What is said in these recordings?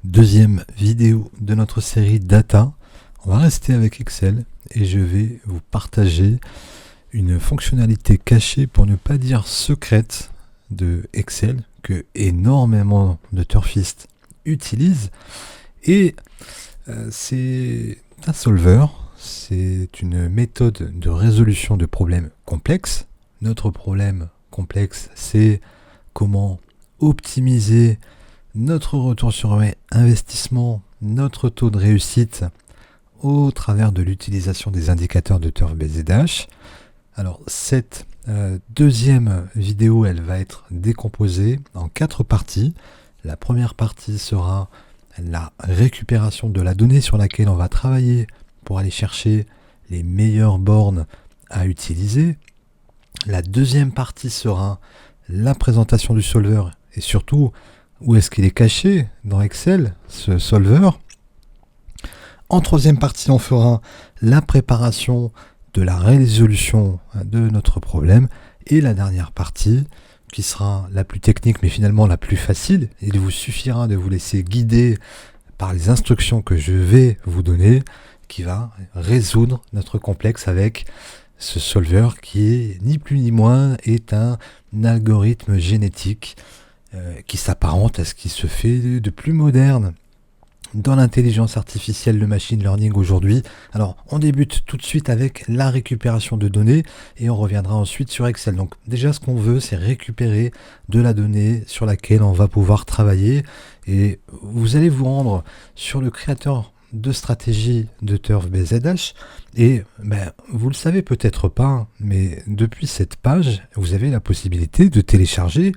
Deuxième vidéo de notre série Data. On va rester avec Excel et je vais vous partager une fonctionnalité cachée, pour ne pas dire secrète, de Excel que énormément de turfistes utilisent. Et c'est un solver, c'est une méthode de résolution de problèmes complexes. Notre problème complexe, c'est comment optimiser notre retour sur investissement, notre taux de réussite au travers de l'utilisation des indicateurs de Turf BZH. Alors cette deuxième vidéo, elle va être décomposée en 4 parties. La première partie sera la récupération de la donnée sur laquelle on va travailler pour aller chercher les meilleures bornes à utiliser. La deuxième partie sera la présentation du solver et surtout où est-ce qu'il est caché dans Excel, ce solver. En troisième partie, on fera la préparation de la résolution de notre problème. Et la dernière partie, qui sera la plus technique, mais finalement la plus facile. Il vous suffira de vous laisser guider par les instructions que je vais vous donner, qui va résoudre notre complexe avec ce solver qui est ni plus ni moins est un algorithme génétique qui s'apparente à ce qui se fait de plus moderne dans l'intelligence artificielle, le machine learning aujourd'hui. Alors, on débute tout de suite avec la récupération de données et on reviendra ensuite sur Excel. Donc, déjà, ce qu'on veut, c'est récupérer de la donnée sur laquelle on va pouvoir travailler. Et vous allez vous rendre sur le créateur de stratégie de Turf BZH. Et vous le savez peut-être pas, mais depuis cette page, vous avez la possibilité de télécharger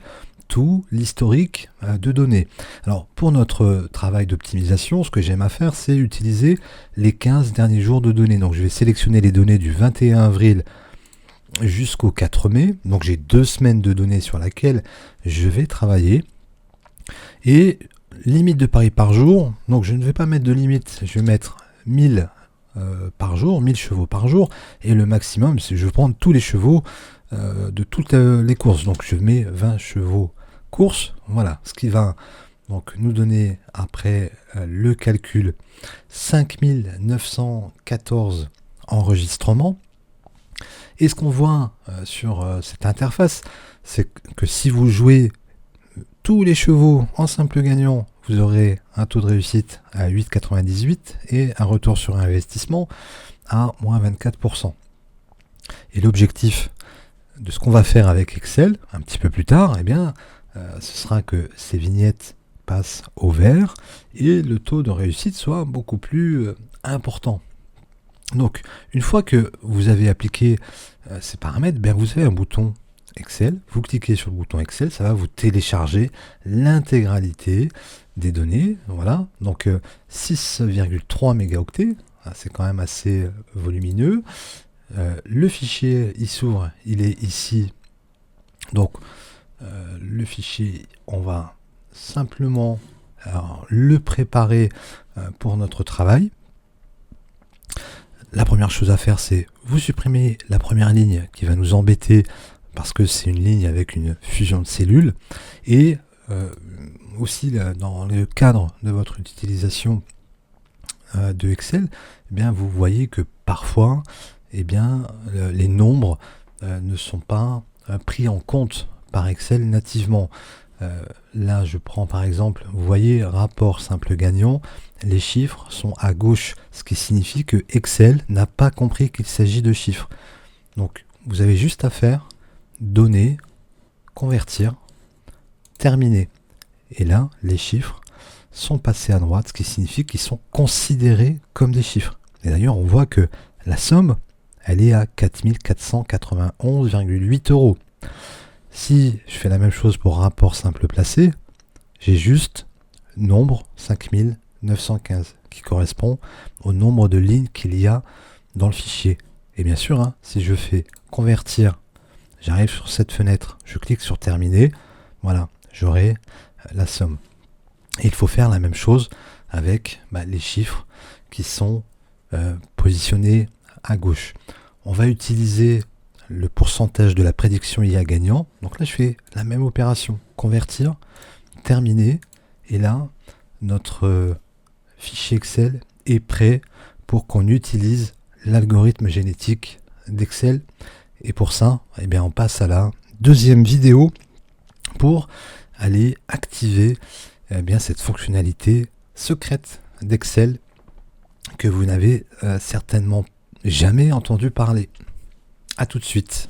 tout l'historique de données. Alors pour notre travail d'optimisation, ce que j'aime à faire, c'est utiliser les 15 derniers jours de données. Donc je vais sélectionner les données du 21 avril jusqu'au 4 mai. Donc j'ai 2 semaines de données sur laquelle je vais travailler. Et limite de paris par jour, donc je ne vais pas mettre de limite, je vais mettre 1000 par jour, 1000 chevaux par jour, et le maximum, c'est je vais prendre tous les chevaux de toutes les courses. Donc je mets 20 chevaux course, voilà, ce qui va donc nous donner après le calcul 5914 enregistrements. Et ce qu'on voit sur cette interface, c'est que si vous jouez tous les chevaux en simple gagnant, vous aurez un taux de réussite à 8,98 et un retour sur investissement à moins 24%. Et l'objectif de ce qu'on va faire avec Excel un petit peu plus tard, ce sera que ces vignettes passent au vert et le taux de réussite soit beaucoup plus important. Donc, une fois que vous avez appliqué ces paramètres, vous avez un bouton Excel, vous cliquez sur le bouton Excel, ça va vous télécharger l'intégralité des données. Voilà, donc 6,3 mégaoctets, c'est quand même assez volumineux. Le fichier il s'ouvre, il est ici. Donc le fichier, on va simplement le préparer pour notre travail. La première chose à faire, c'est vous supprimer la première ligne qui va nous embêter parce que c'est une ligne avec une fusion de cellules. Et aussi dans le cadre de votre utilisation de Excel, vous voyez que parfois les nombres ne sont pas pris en compte par Excel nativement. Là, je prends par exemple, vous voyez, rapport simple gagnant, les chiffres sont à gauche, ce qui signifie que Excel n'a pas compris qu'il s'agit de chiffres. Donc, vous avez juste à faire donner, convertir, terminer. Et là, les chiffres sont passés à droite, ce qui signifie qu'ils sont considérés comme des chiffres. Et d'ailleurs, on voit que la somme, elle est à 4491,8 €. Si je fais la même chose pour rapport simple placé, j'ai juste nombre 5915 qui correspond au nombre de lignes qu'il y a dans le fichier. Et bien sûr, si je fais convertir, j'arrive sur cette fenêtre, je clique sur terminer, voilà, j'aurai la somme. Et il faut faire la même chose avec les chiffres qui sont positionnés à gauche. On va utiliser le pourcentage de la prédiction IA gagnant. Donc là, je fais la même opération. Convertir, terminer. Et là, notre fichier Excel est prêt pour qu'on utilise l'algorithme génétique d'Excel. Et pour ça, eh bien, on passe à la deuxième vidéo pour aller activer cette fonctionnalité secrète d'Excel que vous n'avez certainement jamais entendu parler. À tout de suite.